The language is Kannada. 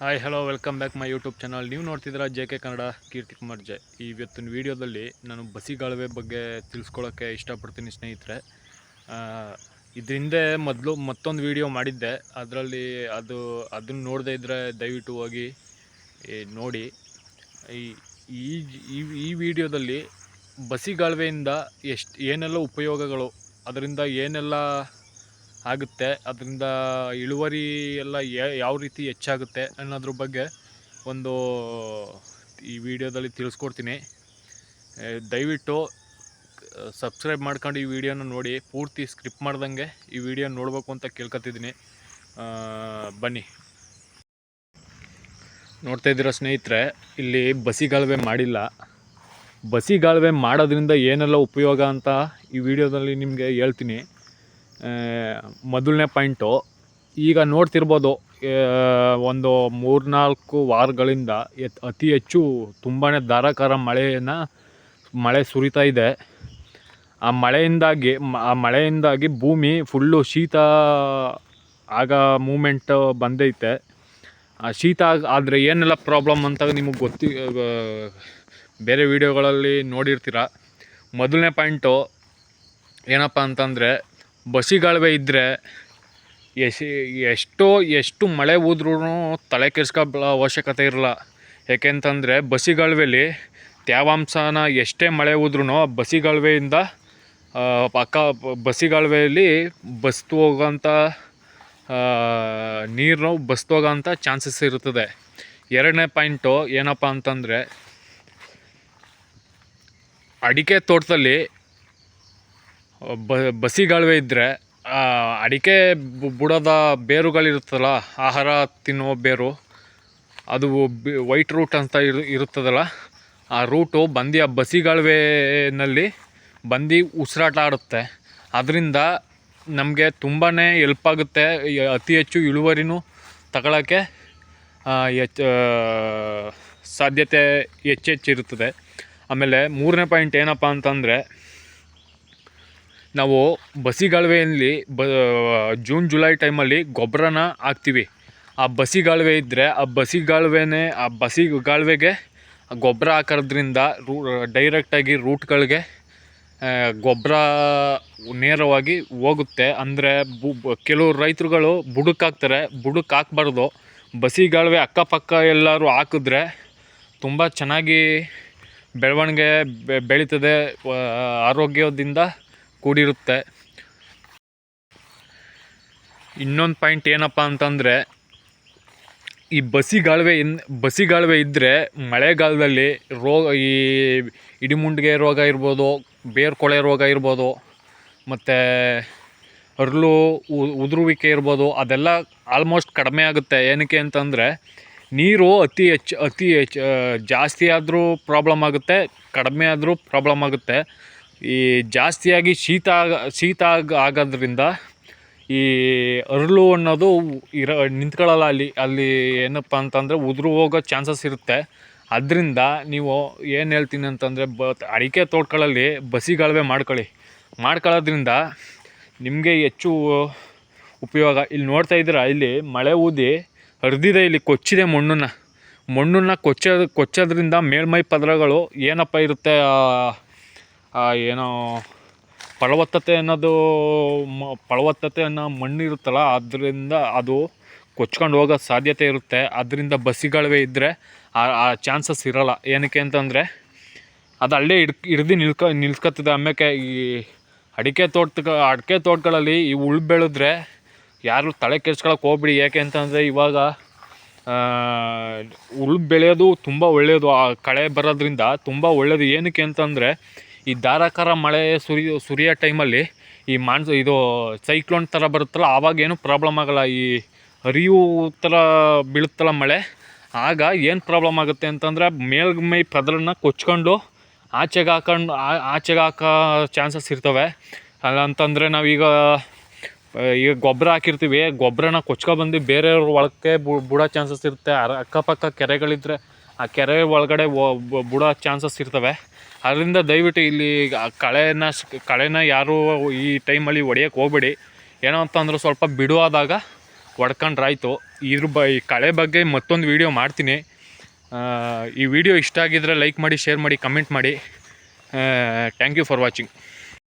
Hi hello welcome back my YouTube channel. ನೀವು ನೋಡ್ತಿದ್ದೀರಾ JK ಕನ್ನಡ ಕೀರ್ತಿ ಕುಮಾರ್ ಜೈ. ಇವತ್ತಿನ ವೀಡಿಯೋದಲ್ಲಿ ನಾನು ಬಸಿಗಾಲುವೆ ಬಗ್ಗೆ ತಿಳಿಸ್ಕೊಳ್ಳೋಕ್ಕೆ ಇಷ್ಟಪಡ್ತೀನಿ ಸ್ನೇಹಿತರೆ. ಇದರಿಂದ ಮತ್ತೊಂದು ವೀಡಿಯೋ ಮಾಡಿದ್ದೆ, ಅದರಲ್ಲಿ ಅದನ್ನು ನೋಡದೇ ಇದ್ದರೆ ದಯವಿಟ್ಟು ಹೋಗಿ ನೋಡಿ. ಈ ಈ ಈ ವಿಡಿಯೋದಲ್ಲಿ ಬಸಿಗಾಲುವೆಯಿಂದ ಏನೆಲ್ಲ ಉಪಯೋಗಗಳು, ಅದರಿಂದ ಏನೆಲ್ಲ ಆಗುತ್ತೆ, ಅದರಿಂದ ಇಳುವರಿ ಎಲ್ಲ ಯಾವ ರೀತಿ ಹೆಚ್ಚಾಗುತ್ತೆ ಅನ್ನೋದ್ರ ಬಗ್ಗೆ ಒಂದು ಈ ವಿಡಿಯೋದಲ್ಲಿ ತಿಳಿಸ್ಕೊಡ್ತೀನಿ. ದಯವಿಟ್ಟು ಸಬ್ಸ್ಕ್ರೈಬ್ ಮಾಡ್ಕೊಂಡು ಈ ವಿಡಿಯೋನ ನೋಡಿ, ಪೂರ್ತಿ ಸ್ಕಿಪ್ ಮಾಡ್ದಂಗೆ ಈ ವಿಡಿಯೋ ನೋಡಬೇಕು ಅಂತ ಕೇಳ್ಕೊತಿದ್ದೀನಿ. ಬನ್ನಿ. ನೋಡ್ತಾ ಇದ್ದೀರಾ ಸ್ನೇಹಿತರೆ, ಇಲ್ಲಿ ಬಸಿಗಾಲುವೆ ಮಾಡಿಲ್ಲ. ಬಸಿಗಾಲುವೆ ಮಾಡೋದ್ರಿಂದ ಏನೆಲ್ಲ ಉಪಯೋಗ ಅಂತ ಈ ವಿಡಿಯೋದಲ್ಲಿ ನಿಮಗೆ ಹೇಳ್ತೀನಿ. ಮೊದಲನೇ ಪಾಯಿಂಟು, ಈಗ ನೋಡ್ತಿರ್ಬೋದು, ಒಂದು 3-4 ವಾರಗಳಿಂದ ಅತಿ ಹೆಚ್ಚು ತುಂಬಾ ಧಾರಾಕಾರ ಮಳೆ ಸುರಿತಾ ಇದೆ. ಆ ಮಳೆಯಿಂದಾಗಿ ಭೂಮಿ ಫುಲ್ಲು ಶೀತ ಆಗೋ ಮೂಮೆಂಟ್ ಬಂದೈತೆ. ಆ ಶೀತ ಆದರೆ ಏನೆಲ್ಲ ಪ್ರಾಬ್ಲಮ್ ಅಂತ ನಿಮಗೆ ಬೇರೆ ವಿಡಿಯೋಗಳಲ್ಲಿ ನೋಡಿರ್ತೀರ. ಮೊದಲನೇ ಪಾಯಿಂಟು ಏನಪ್ಪ ಅಂತಂದರೆ, ಬಸಿಗಾಲುವೆ ಇದ್ದರೆ ಎಷ್ಟು ಮಳೆ ಹೋದ್ರೂ ತಲೆ ಕೆಡಿಸ್ಕೊಳ್ಳೋ ಅವಶ್ಯಕತೆ ಇರಲ್ಲ. ಯಾಕೆಂತಂದರೆ ಬಸಿಗಾಲುವೆಲಿ ತೇವಾಂಶನ ಎಷ್ಟೇ ಮಳೆ ಹೋದ್ರೂ ಬಸಿಗಾಲುವೆಯಿಂದ ಬಸಿಗಾಲುವೆಯಲ್ಲಿ ಬಸ್ತು ಹೋಗೋಂಥ ನೀರು ಬಸ್ತು ಹೋಗೋಂಥ ಚಾನ್ಸಸ್ ಇರ್ತದೆ. ಎರಡನೇ ಪಾಯಿಂಟು ಏನಪ್ಪ ಅಂತಂದರೆ, ಅಡಿಕೆ ತೋಟದಲ್ಲಿ ಬಸಿಗಾಲುವೆ ಇದ್ದರೆ ಅಡಿಕೆ ಬುಡದ ಬೇರುಗಳಿರುತ್ತಲ್ಲ, ಆಹಾರ ತಿನ್ನುವ ಬೇರು, ಅದು ವೈಟ್ ರೂಟ್ ಅಂತ ಇರುತ್ತದಲ್ಲ, ಆ ರೂಟು ಬಂದು ಆ ಬಸಿಗಾಲುವೆನಲ್ಲಿ ಬಂದು ಉಸಿರಾಟ ಆಡುತ್ತೆ. ಅದರಿಂದ ನಮಗೆ ತುಂಬಾ ಹೆಲ್ಪ್ ಆಗುತ್ತೆ. ಅತಿ ಹೆಚ್ಚು ಇಳುವರಿನೂ ತಗೊಳ್ಳೋಕ್ಕೆ ಸಾಧ್ಯತೆ ಹೆಚ್ಚಿರುತ್ತದೆ. ಆಮೇಲೆ ಮೂರನೇ ಪಾಯಿಂಟ್ ಏನಪ್ಪ ಅಂತಂದರೆ, ನಾವು ಬಸಿಗಾಲುವೆಯಲ್ಲಿ ಜೂನ್-ಜುಲೈ ಟೈಮಲ್ಲಿ ಗೊಬ್ಬರನ ಹಾಕ್ತೀವಿ. ಆ ಬಸಿಗಾಲುವೆ ಇದ್ದರೆ ಆ ಬಸಿಗಾಲುವೆಗೆ ಗೊಬ್ಬರ ಹಾಕೋದ್ರಿಂದ ಡೈರೆಕ್ಟಾಗಿ ರೂಟ್ಗಳಿಗೆ ಗೊಬ್ಬರ ನೇರವಾಗಿ ಹೋಗುತ್ತೆ. ಅಂದರೆ ಕೆಲವು ರೈತರುಗಳು ಬುಡಕ್ಕೆ ಹಾಕ್ತಾರೆ. ಬುಡಕ್ಕೆ ಹಾಕ್ಬಾರ್ದು. ಬಸಿಗಾಲುವೆ ಅಕ್ಕಪಕ್ಕ ಎಲ್ಲರೂ ಹಾಕಿದ್ರೆ ತುಂಬ ಚೆನ್ನಾಗಿ ಬೆಳವಣಿಗೆ ಬೆಳೀತದೆ, ಆರೋಗ್ಯದಿಂದ ಕೂಡಿರುತ್ತೆ. ಇನ್ನೊಂದು ಪಾಯಿಂಟ್ ಏನಪ್ಪ ಅಂತಂದರೆ, ಈ ಬಸಿಗಾಲುವೆ ಇದ್ದರೆ ಮಳೆಗಾಲದಲ್ಲಿ ಈ ಇಡಿಮುಂಡಿಗೆ ರೋಗ ಇರ್ಬೋದು, ಬೇರ್ಕೊಳೆ ರೋಗ ಇರ್ಬೋದು, ಮತ್ತು ಅರಳು ಉದುರುವಿಕೆ ಇರ್ಬೋದು, ಅದೆಲ್ಲ ಆಲ್ಮೋಸ್ಟ್ ಕಡಿಮೆ ಆಗುತ್ತೆ. ಏನಕ್ಕೆ ಅಂತಂದರೆ, ನೀರು ಅತಿ ಹೆಚ್ಚು ಜಾಸ್ತಿ ಆದರೂ ಪ್ರಾಬ್ಲಮ್ ಆಗುತ್ತೆ, ಕಡಿಮೆ ಆದರೂ ಪ್ರಾಬ್ಲಮ್ ಆಗುತ್ತೆ. ಈ ಜಾಸ್ತಿಯಾಗಿ ಶೀತ ಆಗೋದ್ರಿಂದ ಈ ಅರಳು ಅನ್ನೋದು ನಿಂತ್ಕೊಳ್ಳಲ್ಲ. ಅಲ್ಲಿ ಏನಪ್ಪ ಅಂತಂದರೆ ಉದುರು ಹೋಗೋ ಚಾನ್ಸಸ್ ಇರುತ್ತೆ. ಅದರಿಂದ ನೀವು ಏನು ಹೇಳ್ತೀನಿ ಅಂತಂದರೆ, ಅಡಿಕೆ ತೋಟಗಳಲ್ಲಿ ಬಸಿಗಾಲುವೆ ಮಾಡ್ಕೊಳ್ಳೋದ್ರಿಂದ ನಿಮಗೆ ಹೆಚ್ಚು ಉಪಯೋಗ. ಇಲ್ಲಿ ನೋಡ್ತಾ ಇದ್ದೀರಾ, ಇಲ್ಲಿ ಮಳೆ ಊದಿ ಹರಿದಿದೆ, ಇಲ್ಲಿ ಕೊಚ್ಚಿದೆ ಮಣ್ಣನ್ನು ಕೊಚ್ಚೋದ್ರಿಂದ ಮೇಲ್ಮೈ ಪದರಗಳು ಏನಪ್ಪ ಇರುತ್ತೆ, ಏನೋ ಫಲವತ್ತತೆ ಅನ್ನೋ ಮಣ್ಣು ಇರುತ್ತಲ್ಲ, ಅದರಿಂದ ಅದು ಕೊಚ್ಕೊಂಡು ಹೋಗೋ ಸಾಧ್ಯತೆ ಇರುತ್ತೆ. ಅದರಿಂದ ಬಸಿಗಾಲುವೆ ಇದ್ದರೆ ಆ ಚಾನ್ಸಸ್ ಇರೋಲ್ಲ. ಏನಕ್ಕೆ ಅಂತಂದರೆ, ಅದು ಅಲ್ಲೇ ಹಿಡ್ದು ನಿಲ್ಸ್ಕೊತದೆ. ಆಮೇಲೆ ಈ ಅಡಿಕೆ ತೋಟಗಳಲ್ಲಿ ಈ ಉಳು ಬೆಳೆದ್ರೆ ಯಾರು ತಲೆ ಕೆಡ್ಸ್ಕೊಳಕ್ಕೆ ಹೋಗ್ಬಿಡಿ. ಯಾಕೆ ಅಂತಂದರೆ, ಇವಾಗ ಉಳು ಬೆಳೆಯೋದು ತುಂಬ ಒಳ್ಳೆಯದು. ಆ ಕಳೆ ಬರೋದ್ರಿಂದ ತುಂಬ ಒಳ್ಳೆಯದು. ಏನಕ್ಕೆ ಅಂತಂದರೆ, ಈ ಧಾರಾಕಾರ ಮಳೆ ಸುರಿಯೋ ಟೈಮಲ್ಲಿ ಈ ಇದು ಸೈಕ್ಲೋನ್ ಥರ ಬರುತ್ತಲ್ಲ, ಆವಾಗೇನು ಪ್ರಾಬ್ಲಮ್ ಆಗೋಲ್ಲ. ಈ ಹರಿವು ಥರ ಬೀಳುತ್ತಲ್ಲ ಮಳೆ, ಆಗ ಏನು ಪ್ರಾಬ್ಲಮ್ ಆಗುತ್ತೆ ಅಂತಂದರೆ, ಮೇಲ್ಮೈ ಪದರನ್ನ ಕೊಚ್ಕೊಂಡು ಆಚೆಗೆ ಹಾಕೋ ಚಾನ್ಸಸ್ ಇರ್ತವೆ. ಅಲ್ಲಂತಂದರೆ ನಾವೀಗ ಗೊಬ್ಬರ ಹಾಕಿರ್ತೀವಿ, ಗೊಬ್ಬರನ ಕೊಚ್ಕೊಬಂದು ಬೇರೆಯವ್ರ ಒಳಕ್ಕೆ ಬಿಡೋ ಚಾನ್ಸಸ್ ಇರುತ್ತೆ. ಅಕ್ಕಪಕ್ಕ ಕೆರೆಗಳಿದ್ದರೆ ಆ ಕೆರೆ ಒಳಗಡೆ ಬಿಡೋ ಚಾನ್ಸಸ್ ಇರ್ತವೆ. ಅದರಿಂದ ದಯವಿಟ್ಟು ಇಲ್ಲಿ ಕಳೆನ ಯಾರೂ ಈ ಟೈಮಲ್ಲಿ ಹೊಡಿಯೋಕ್ಕೆ ಹೋಗ್ಬೇಡಿ. ಏನೋ ಅಂತಂದ್ರೆ ಸ್ವಲ್ಪ ಬಿಡುವಾದಾಗ ಹೊಡ್ಕೊಂಡ್ರಾಯ್ತು. ಈ ಕಳೆ ಬಗ್ಗೆ ಮತ್ತೊಂದು ವೀಡಿಯೋ ಮಾಡ್ತೀನಿ. ಈ ವಿಡಿಯೋ ಇಷ್ಟ ಆಗಿದ್ರೆ ಲೈಕ್ ಮಾಡಿ, ಶೇರ್ ಮಾಡಿ, ಕಮೆಂಟ್ ಮಾಡಿ. Thank you for watching.